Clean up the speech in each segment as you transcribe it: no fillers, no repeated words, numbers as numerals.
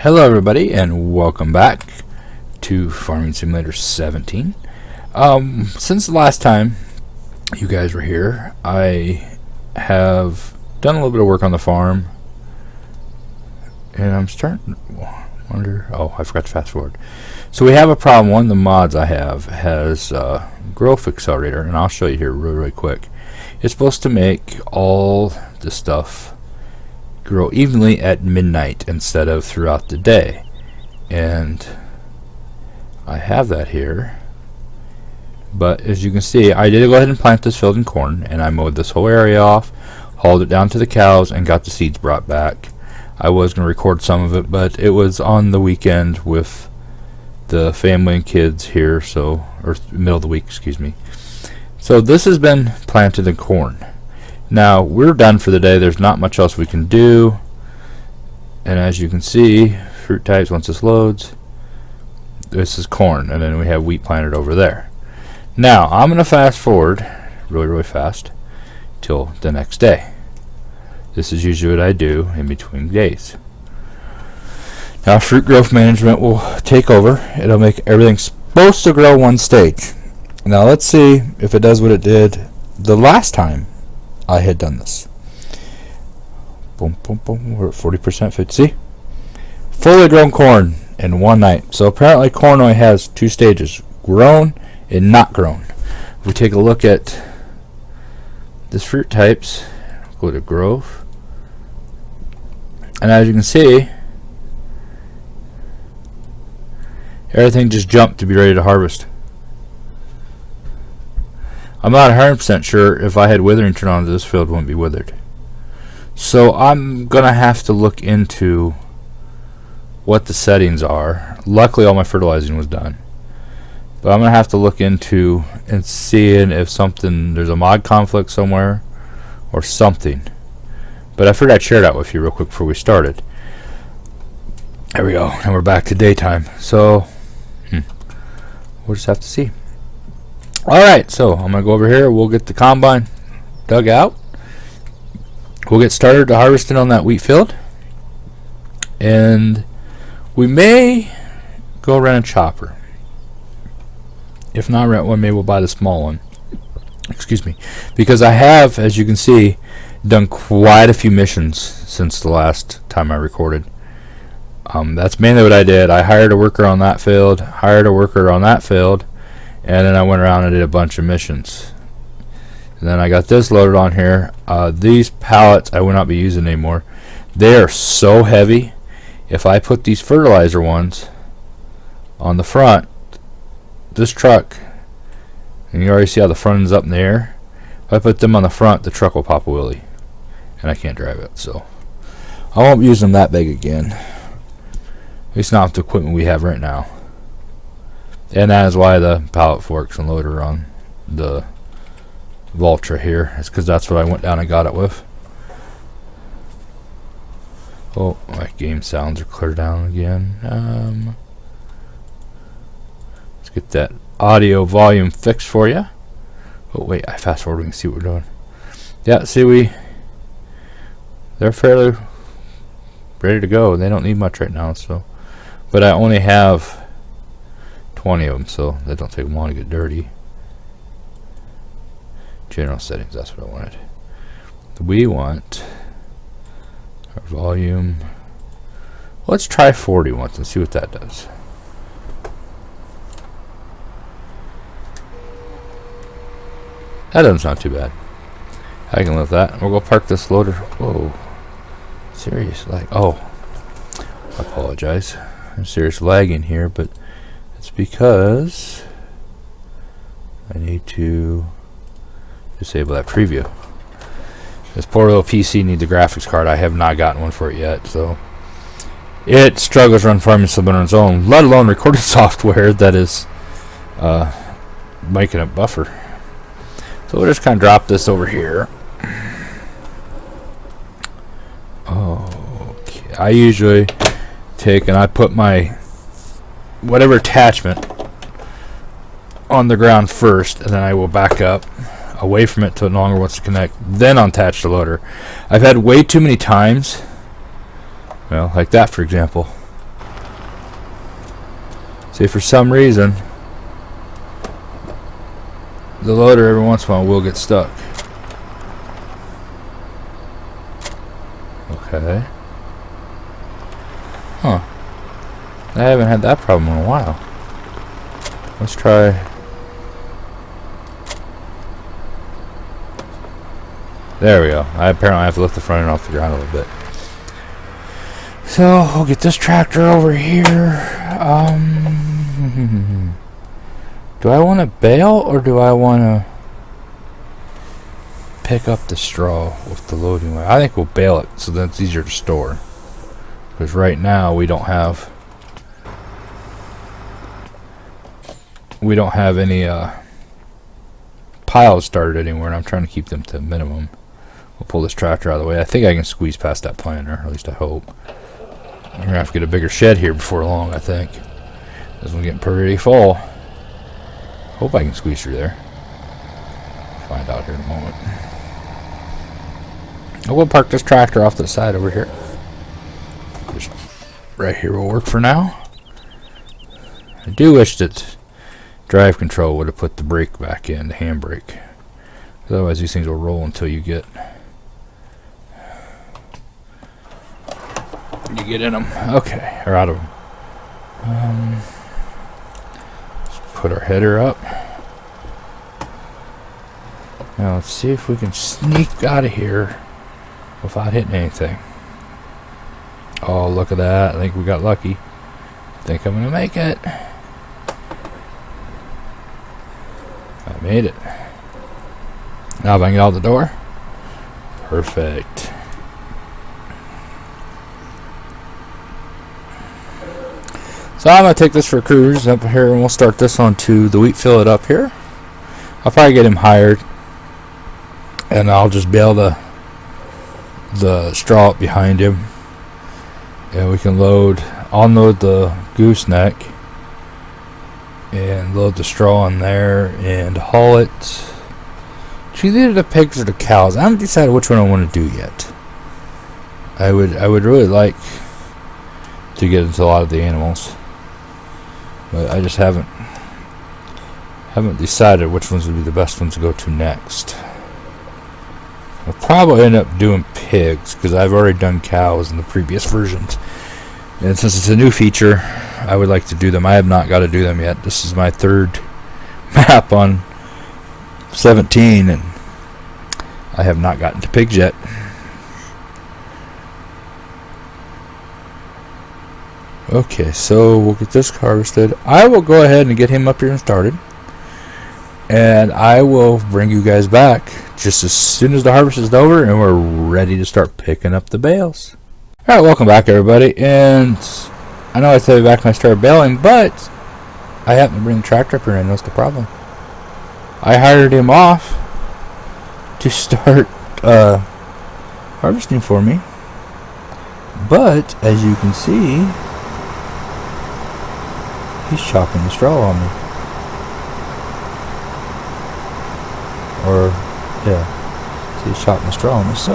Hello everybody and welcome back to Farming Simulator 17. Since the last time you guys were here, I have done a little bit of work on the farm, and I'm starting to wonder, oh, I forgot to fast forward. So we have a problem. One of the mods I have has growth accelerator, and I'll show you here really quick. It's supposed to make all the stuff grow evenly at midnight instead of throughout the day, and I have that here. But as you can see, I did go ahead and plant this field in corn, and I mowed this whole area off, hauled it down to the cows, and got the seeds brought back. I was going to record some of it, but it was on the weekend with the family and kids here, so, or middle of the week, excuse me. So this has been planted in corn. Now we're done for the day. There's not much else we can do, and as you can see, fruit types, once this loads, this is corn, and then we have wheat planted over there. Now I'm going to fast forward really fast till the next day. This is usually what I do in between days. Now fruit growth management will take over. It'll make everything supposed to grow one stage. Now let's see if it does what it did the last time I had done this. Boom, boom, boom. We're at 40%. 50. See? Fully grown corn in one night. So apparently corn only has two stages: grown and not grown. If we take a look at this fruit types, go to growth, and as you can see, everything just jumped to be ready to harvest. I'm not 100% sure if I had withering turned on, this field wouldn't be withered. So I'm going to have to look into what the settings are. Luckily all my fertilizing was done. But I'm going to have to look into and seeing if there's a mod conflict somewhere or something. But I figured I'd share that with you real quick before we started. There we go. And we're back to daytime. So we'll just have to see. Alright, so I'm going to go over here. We'll get the combine dug out. We'll get started to harvesting on that wheat field. And we may go rent a chopper. If not rent one, maybe we'll buy the small one. Excuse me. Because I have, as you can see, done quite a few missions since the last time I recorded. That's mainly what I did. I hired a worker on that field, hired a worker on that field, and then I went around and did a bunch of missions. And then I got this loaded on here. These pallets I will not be using anymore. They are so heavy. If I put these fertilizer ones on the front, this truck, and you already see how the front ends up in the air. If I put them on the front, the truck will pop a wheelie, and I can't drive it. So I won't use them that big again. At least not with the equipment we have right now. And that is why the pallet forks and loader on the Vultra here. It's because that's what I went down and got it with. Oh, my game sounds are clear down again. Let's get that audio volume fixed for you. Oh wait, I fast forward, we can see what we're doing. Yeah, see, they're fairly ready to go. They don't need much right now, so. But I only have 20 of them, so they don't take them long to get dirty. General settings, that's what I wanted. We want our volume. Let's try 40 once and see what that does. That doesn't sound too bad. I can live with that. We'll go park this loader. Whoa. Serious lag. Oh. I apologize. I'm serious lagging here, but it's because I need to disable that preview. This poor little PC needs a graphics card. I have not gotten one for it yet, so it struggles to run Farming Simulator on its own, let alone recording software that is making it buffer. So we'll just kind of drop this over here. Okay, I usually take and I put my whatever attachment on the ground first, and then I will back up away from it till it no longer wants to connect, then attach the loader. I've had way too many times, well, like that for example, See, for some reason, the loader every once in a while will get stuck. Okay. Huh. I haven't had that problem in a while. Let's try. There we go. I apparently have to lift the front end off the ground a little bit. So we'll get this tractor over here. Do I want to bale or do I want to pick up the straw with the loading way? I think we'll bale it so that it's easier to store. Because right now we don't have any piles started anywhere, and I'm trying to keep them to a minimum. We'll pull this tractor out of the way. I think I can squeeze past that planter, at least I hope. We're gonna have to get a bigger shed here before long, I think. This one's getting pretty full. Hope I can squeeze through there. Find out here in a moment. I will park this tractor off to the side over here. Just right here will work for now. I do wish that drive control would have put the brake back in, the handbrake. Otherwise these things will roll until you get in them. Okay, or out of them. Let's put our header up. Now let's see if we can sneak out of here without hitting anything. Oh, look at that. I think we got lucky. I think I'm going to make it. I made it. Now if I can get out the door. Perfect. So I'm going to take this for a cruise up here, and we'll start this onto the wheat fillet up here. I'll probably get him hired, and I'll just bale the straw up behind him, and we can unload the gooseneck and load the straw in there and haul it to either the pigs or the cows. I haven't decided which one I want to do yet. I would really like to get into a lot of the animals, but I just haven't decided which ones would be the best ones to go to next. I'll probably end up doing pigs because I've already done cows in the previous versions, and since it's a new feature, I would like to do them. I have not got to do them yet. This is my third map on 17, and I have not gotten to pigs yet. Okay, so we'll get this harvested. I will go ahead and get him up here and started, and I will bring you guys back just as soon as the harvest is over and we're ready to start picking up the bales. Alright, welcome back everybody, and I know I said you back when I started baling, but I happened to bring the tractor up here and I noticed the problem. I hired him off to start harvesting for me, but as you can see, he's chopping the straw on me. Or, yeah, see, he's chopping the straw on me, so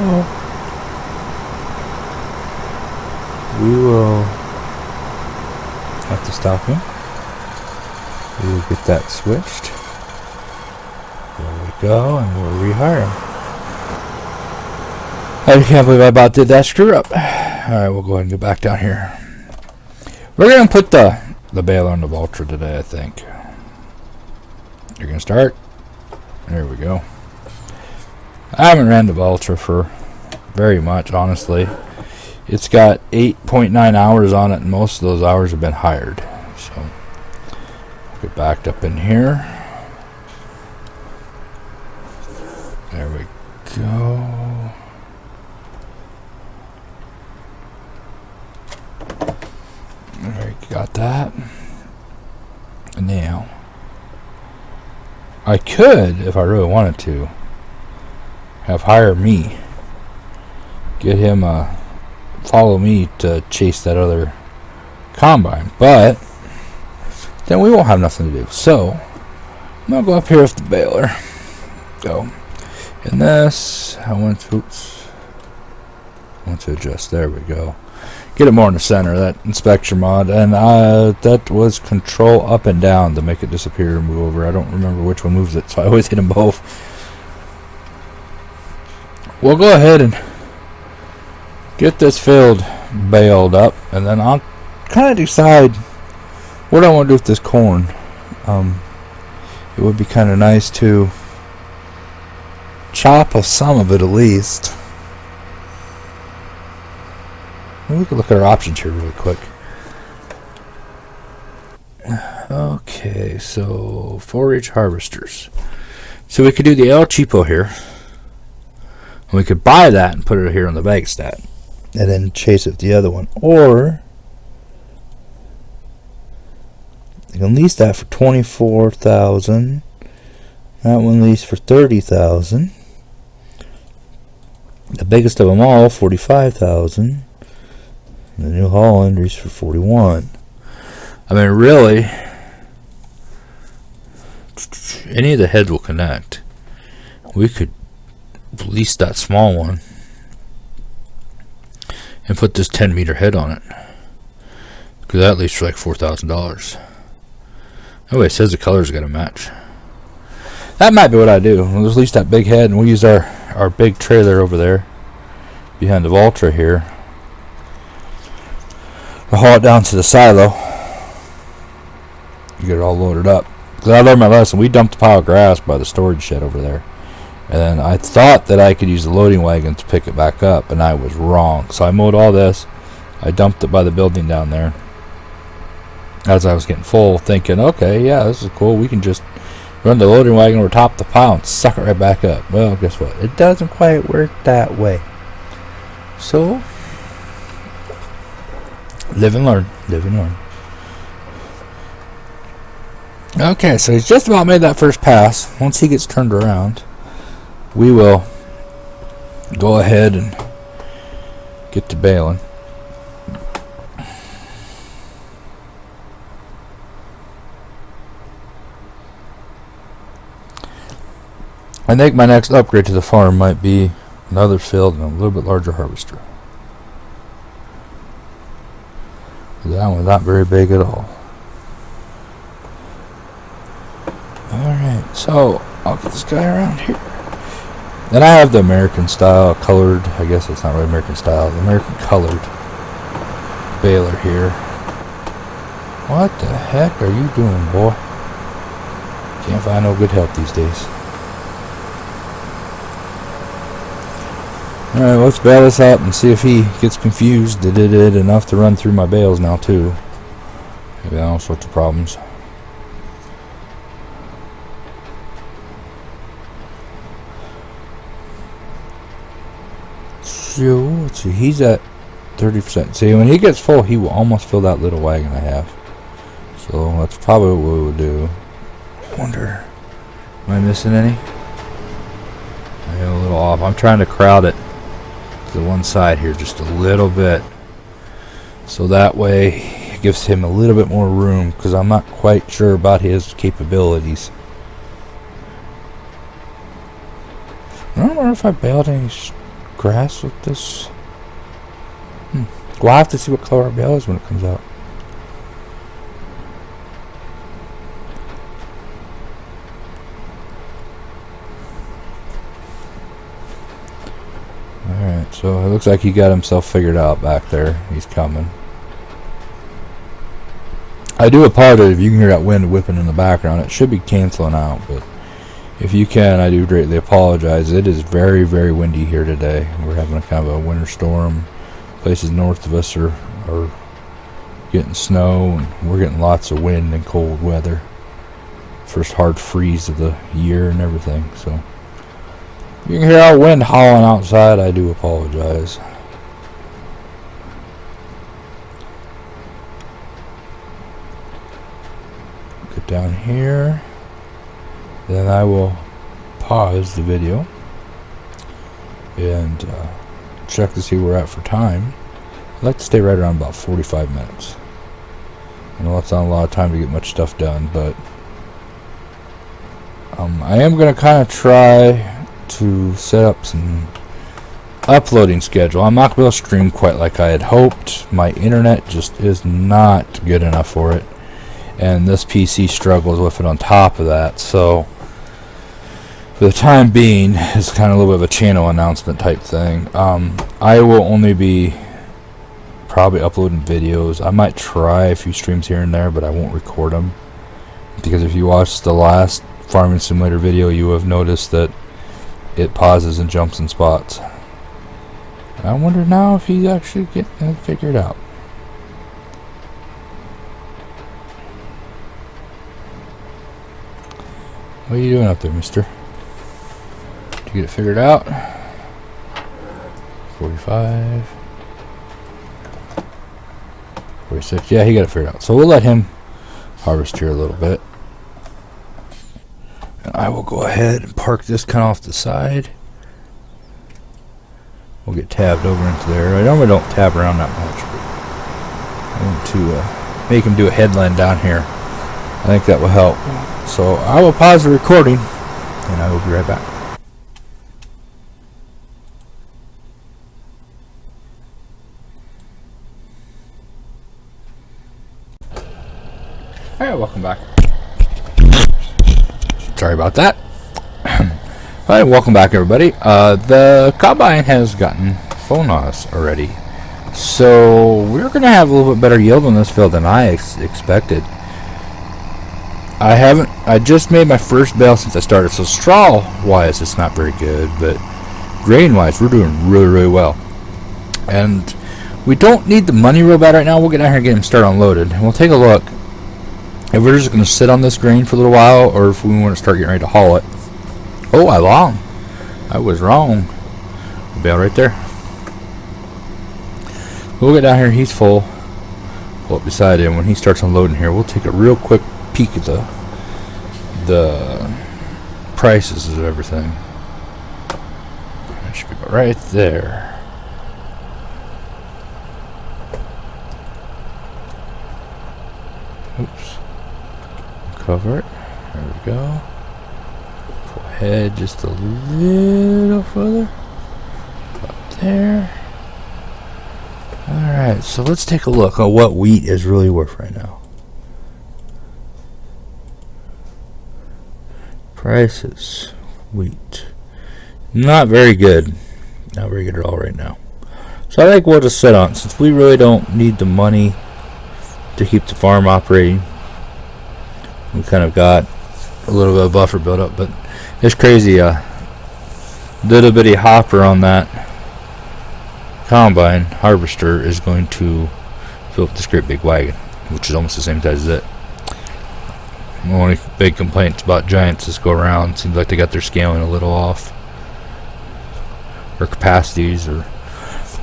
we will have to stop him. We will get that switched. There we go, and we'll rehire him. I can't believe I about did that screw up. Alright, we'll go ahead and get back down here. We're going to put the baler on the Vulture today, I think. You're going to start? There we go. I haven't ran the Vulture for very much, honestly. It's got 8.9 hours on it, and most of those hours have been hired. So, get backed up in here. There we go. There, got that. And now, I could, if I really wanted to, have hired me. Get him follow me to chase that other combine, but then we won't have nothing to do. So I'm gonna go up here with the baler. Go. And this, I went to, oops. to adjust. There we go. Get it more in the center. That inspects your mod, and that was control up and down to make it disappear and move over. I don't remember which one moves it, so I always hit them both. We'll go ahead and get this field baled up, and then I'll kind of decide what I want to do with this corn. It would be kind of nice to chop off some of it at least. We could look at our options here really quick. Okay, so 4-H harvesters. So we could do the El Cheapo here. And we could buy that and put it here on the bag stat. And then chase it with the other one. Or you can lease that for $24,000. That one leased for $30,000. The biggest of them all, $45,000. The New Holland leased for $41,000. I mean, really, any of the heads will connect. We could lease that small one and put this 10-meter head on it, because that leased for like $4,000. Oh, it says the colors got to match. That might be what I do. We'll just lease that big head, and we'll use our big trailer over there behind the Valtra here. We'll haul it down to the silo. You get it all loaded up. Because I learned my lesson. We dumped a pile of grass by the storage shed over there. And then I thought that I could use the loading wagon to pick it back up, and I was wrong. So I mowed all this. I dumped it by the building down there as I was getting full, thinking, okay, yeah, this is cool. We can just run the loading wagon over top the pile and suck it right back up. Well, guess what? It doesn't quite work that way. So live and learn. Live and learn. Okay, so he's just about made that first pass. Once he gets turned around, we will go ahead and get to baling. I think my next upgrade to the farm might be another field and a little bit larger harvester. That one's not very big at all. Alright, so I'll get this guy around here. Then I have the American style colored, I guess it's not really American style, the American colored baler here. What the heck are you doing, boy? Can't find no good help these days. Alright, let's bail this out and see if he gets confused. Did it enough to run through my bales now too. Maybe all sorts of problems. So, let's see, he's at 30%. See, when he gets full, he will almost fill that little wagon I have. So, that's probably what we will do. Wonder, am I missing any? I'm a little off. I'm trying to crowd it to the one side here just a little bit. So that way, it gives him a little bit more room, because I'm not quite sure about his capabilities. I don't remember if I baled any grass with this. We'll have to see what color our bale is when it comes out. Alright, so it looks like he got himself figured out back there. He's coming. I do apologize if you can hear that wind whipping in the background. It should be canceling out, but if you can, I do greatly apologize. It is very, very windy here today. We're having a kind of a winter storm. Places north of us are getting snow, and we're getting lots of wind and cold weather. First hard freeze of the year and everything. So you can hear our wind howling outside. I do apologize. Get down here. Then I will pause the video and check to see where we're at for time. I'd like to stay right around about 45 minutes. I know that's not a lot of time to get much stuff done, but I am going to kind of try to set up some uploading schedule. I'm not going to be able to stream quite like I had hoped. My internet just is not good enough for it, and this PC struggles with it on top of that. So for the time being, it's kind of a little bit of a channel announcement type thing. I will only be probably uploading videos. I might try a few streams here and there, but I won't record them, because if you watched the last Farming Simulator video, you have noticed that it pauses and jumps in spots. I wonder now if he's actually getting it figured out. What are you doing up there, mister? Did you get it figured out? 45. 46. Yeah, he got it figured out. So we'll let him harvest here a little bit. And I will go ahead and park this kind of off the side. We'll get tabbed over into there. I normally don't tab around that much, but I want to make him do a headland down here. I think that will help. So I will pause the recording, and I will be right back. Alright, welcome back. Sorry about that. Alright, welcome back, everybody. The combine has gotten phone offs already, so we're going to have a little bit better yield on this field than I expected. I just made my first bale since I started, so straw-wise it's not very good, but grain-wise we're doing really, really well. And we don't need the money real bad right now. We'll get out here and get him started unloaded, and we'll take a look if we're just going to sit on this grain for a little while, or if we want to start getting ready to haul it. Oh, I was wrong. Bale right there. We'll get down here. He's full. Pull up beside him. When he starts unloading here, we'll take a real quick peek at the prices of everything. That should be about right there. Oops. Cover it. There we go. Head just a little further up there. Alright, so let's take a look at what wheat is really worth right now. Prices. Wheat. Not very good. Not very good at all right now. So I think we'll just sit on, since we really don't need the money to keep the farm operating. We kind of got a little bit of buffer built up, but it's crazy, little bitty hopper on that combine harvester is going to fill up this great big wagon, which is almost the same size as it. The only big complaints about giants this go around, seems like they got their scaling a little off, or capacities, or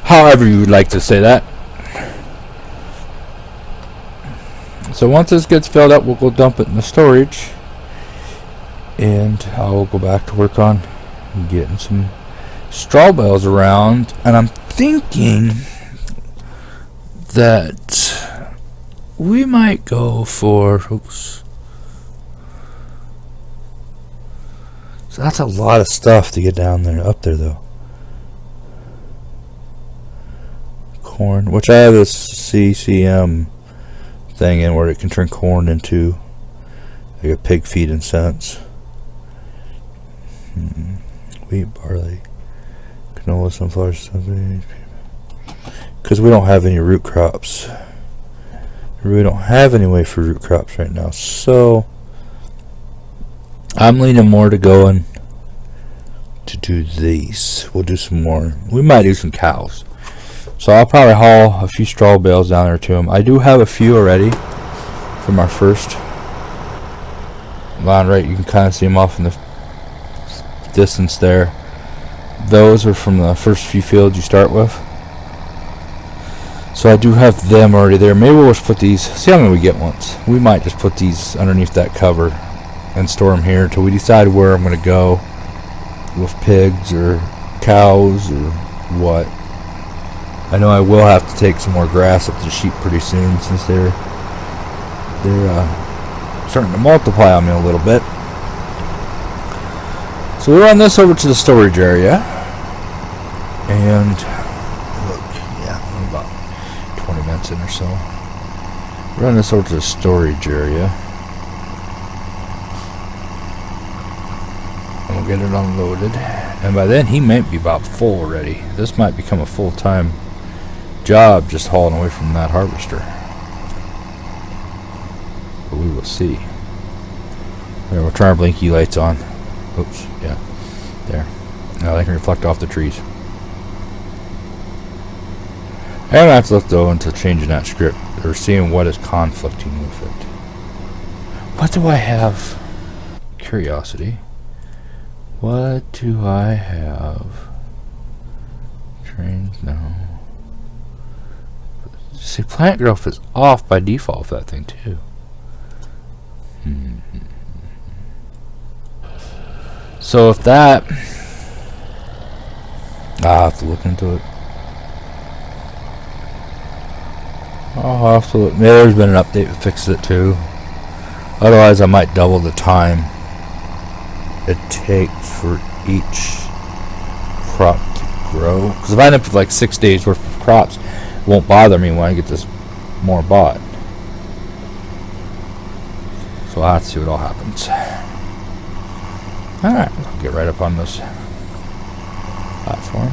however you would like to say that. So once this gets filled up, we'll go dump it in the storage, and I'll go back to work on getting some straw bales around. And I'm thinking that we might go for, oops, so that's a lot of stuff to get down there, up there though. Corn, which I have this CCM thing in where it can turn corn into like a pig feed in sense. Wheat, barley, canola, sunflower, because we don't have any root crops. We really don't have any way for root crops right now, so I'm leaning more to going to do these. We'll do some more. We might do some cows, so I'll probably haul a few straw bales down there to them. I do have a few already from our first line. Right, you can kind of see them off in the distance there. Those are from the first few fields you start with, so I do have them already there. Maybe we'll just put these, see how many we get once. We might just put these underneath that cover and store them here until we decide where I'm going to go with pigs or cows or what. I know I will have to take some more grass up to the sheep pretty soon, since they're starting to multiply on me a little bit. So we'll run this over to the storage area. And look, yeah, I'm about 20 minutes in or so. Run this over to the storage area. And we'll get it unloaded. And by then he might be about full already. This might become a full-time job just hauling away from that harvester. But we will see. There, we'll turn our blinky lights on. Oops, yeah. There. Now they can reflect off the trees. I'm going to have to look though into changing that script or seeing what is conflicting with it. What do I have? Curiosity. What do I have? Trains, no. See, plant growth is off by default for that thing too. So if that, I'll have to look into it. I'll have to look. Maybe there's been an update that fixes it too. Otherwise I might double the time it takes for each crop to grow. Because if I end up with like 6 days worth of crops, it won't bother me when I get this more bought. So I'll have to see what all happens. Alright, I'll get right up on this platform.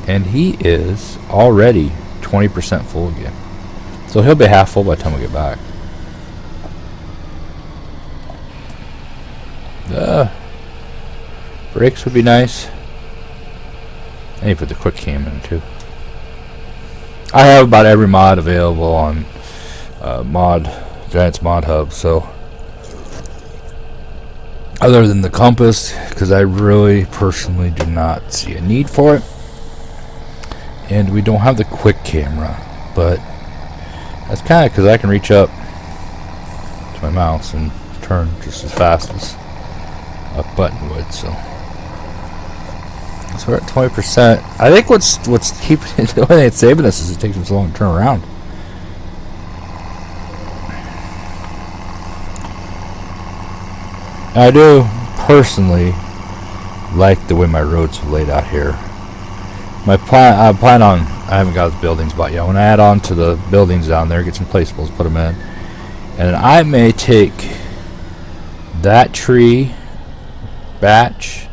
And he is already 20% full again. So he'll be half full by the time we get back. Brakes would be nice. And you put the quick cam in too. I have about every mod available on Giant's Mod Hub, so other than the compass, because I really personally do not see a need for it. And we don't have the quick camera, but that's kind of because I can reach up to my mouse and turn just as fast as a button would. So we're at 20%. I think what's keeping it, the way it's saving us is it takes them so long to turn around. I do personally like the way my roads are laid out here. I plan on, I haven't got the buildings bought yet. When I add on to the buildings down there, get some placeables, put them in, and I may take that tree batch.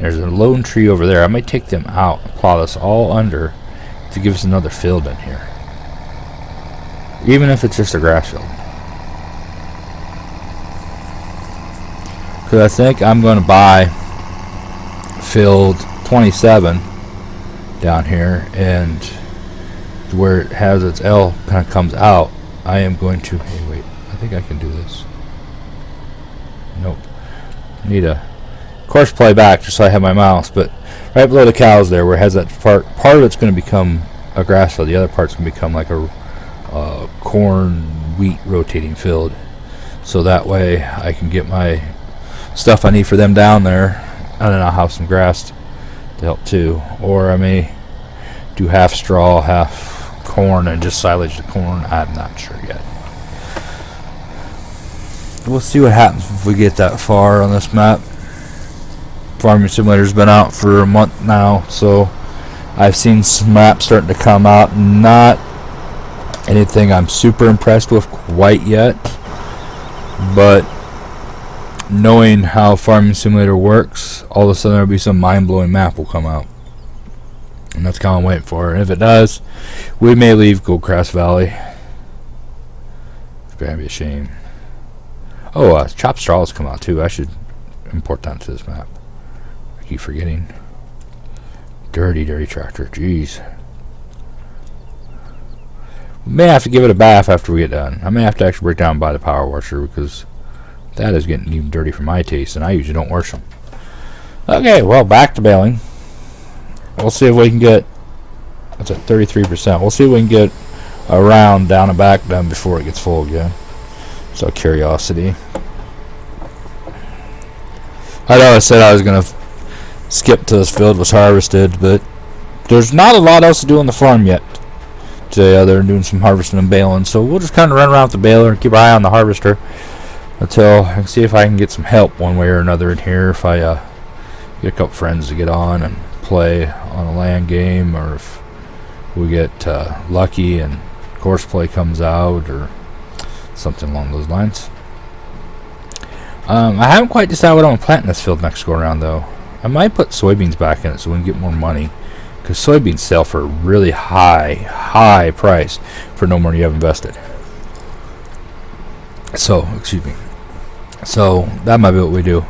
There's a lone tree over there. I might take them out and plow this all under to give us another field in here, even if it's just a grass field. Because I think I'm going to buy field 27 down here, and where it has its L kind of comes out, I am going to, hey wait, I think I can do this. Nope. Need a course play back just so I have my mouse, but right below the cows there where it has that part of it's going to become a grass field, the other part's going to become like a corn wheat rotating field, so that way I can get my stuff I need for them down there, and then I'll have some grass to help too. Or I may do half straw, half corn, and just silage the corn. I'm not sure yet. We'll see what happens if we get that far on this map. Farming Simulator's been out for a month now, so I've seen some maps starting to come out. Not anything I'm super impressed with quite yet, but knowing how Farming Simulator works, all of a sudden there'll be some mind-blowing map will come out, and that's kind of waiting for. And if it does, we may leave GoldCrest Valley. It's gonna be a shame. Oh, chopped straw has come out too. I should import that to this map. I keep forgetting. Dirty tractor. Jeez. We may have to give it a bath after we get done. I may have to actually break down and buy the power washer, because that is getting even dirty for my taste, and I usually don't wash them. Okay, well, back to baling. We'll see if we can get, that's at 33%. We'll see if we can get a round down and back done before it gets full again. So, curiosity. I know I said I was going to skip till this field was harvested, but there's not a lot else to do on the farm yet today other than doing some harvesting and baling. So we'll just kind of run around with the baler and keep an eye on the harvester until I can see if I can get some help one way or another in here. If I get a couple friends to get on and play on a land game, or if we get lucky and course play comes out, or something along those lines. I haven't quite decided what I'm going to plant in this field next go around, though. I might put soybeans back in it so we can get more money, because soybeans sell for a really high price for no more than you have invested. So, excuse me. So that might be what we do.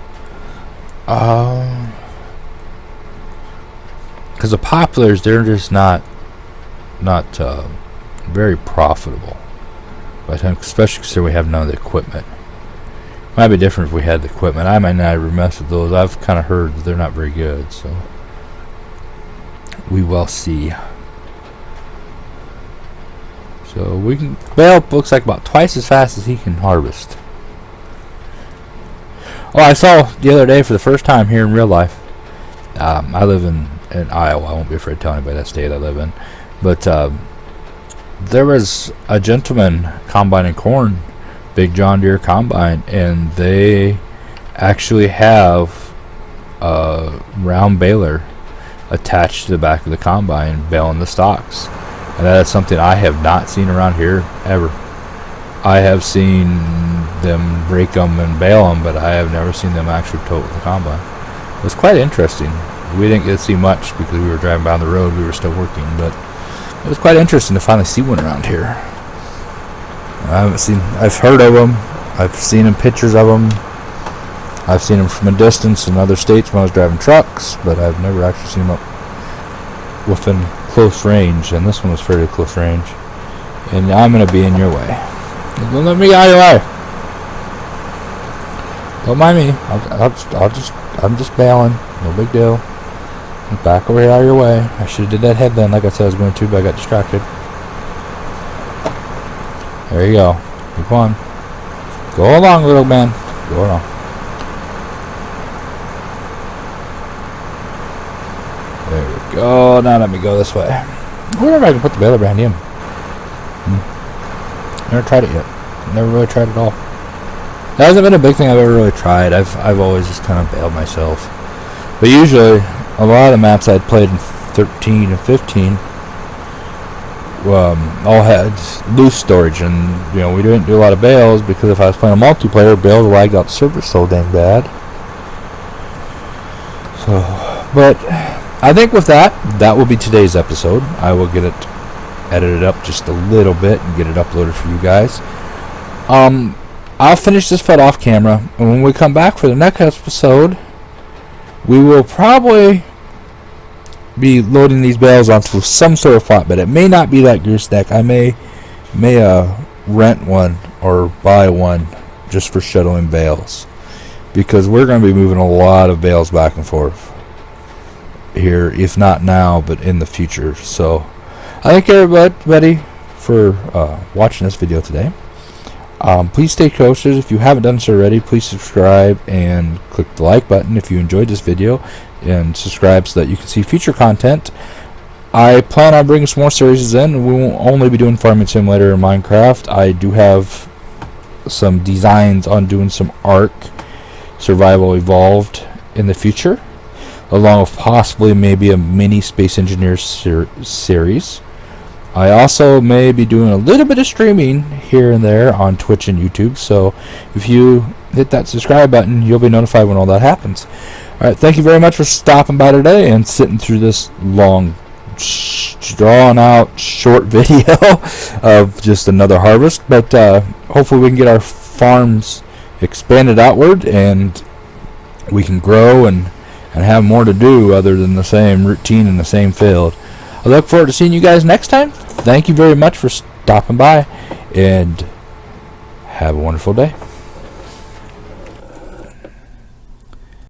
Because the poplars, they're just not very profitable. But especially because we have none of the equipment. Might be different if we had the equipment. I might not ever mess with those. I've kind of heard that they're not very good, so we will see. So we can bale, looks like about twice as fast as he can harvest. Oh, I saw the other day for the first time here in real life. I live in Iowa. I won't be afraid to tell anybody that state I live in. But there was a gentleman combining corn, big John Deere combine, and they actually have a round baler attached to the back of the combine baling the stalks. And that is something I have not seen around here ever. I have seen them break them and bale them, but I have never seen them actually tote with the combine. It was quite interesting. We didn't get to see much because we were driving down the road. We were still working, but it was quite interesting to finally see one around here. I've heard of them. I've seen them, pictures of them. I've seen them from a distance in other states when I was driving trucks, but I've never actually seen them up within close range, and this one was fairly close range. And I'm going to be in your way. Don't let me out of your way. Don't mind me. I'm just bailing. No big deal. Back over here out of your way. I should have did that head then, like I said I was going to, but I got distracted. There you go. Keep on. Go along, little man. Go along. There we go. Now let me go this way. I wonder if I can put the baler behind him. Never tried it yet. Never really tried it at all. That hasn't been a big thing I've ever really tried. I've always just kind of bailed myself. But usually, a lot of the maps I'd played in 13 and 15 all had loose storage, and we didn't do a lot of bales because if I was playing a multiplayer, bales lagged out the server so dang bad. So, but I think with that will be today's episode. I will get it edited up just a little bit and get it uploaded for you guys. I'll finish this field off camera, and when we come back for the next episode, we will probably be loading these bales onto some sort of flatbed. It may not be that gooseneck. I may rent one or buy one just for shuttling bales, because we're going to be moving a lot of bales back and forth here, if not now, but in the future. So I thank everybody for watching this video today. Please stay posted. If you haven't done so already, please subscribe and click the like button if you enjoyed this video, and subscribe so that you can see future content. I plan on bringing some more series in. We won't only be doing Farming Simulator and Minecraft. I do have some designs on doing some Ark Survival Evolved in the future, along with possibly maybe a mini Space Engineers series. I also may be doing a little bit of streaming here and there on Twitch and YouTube, so if you hit that subscribe button, you'll be notified when all that happens. Alright, thank you very much for stopping by today and sitting through this long, drawn out, short video of just another harvest, but hopefully we can get our farms expanded outward and we can grow and have more to do other than the same routine in the same field. I look forward to seeing you guys next time. Thank you very much for stopping by, and have a wonderful day.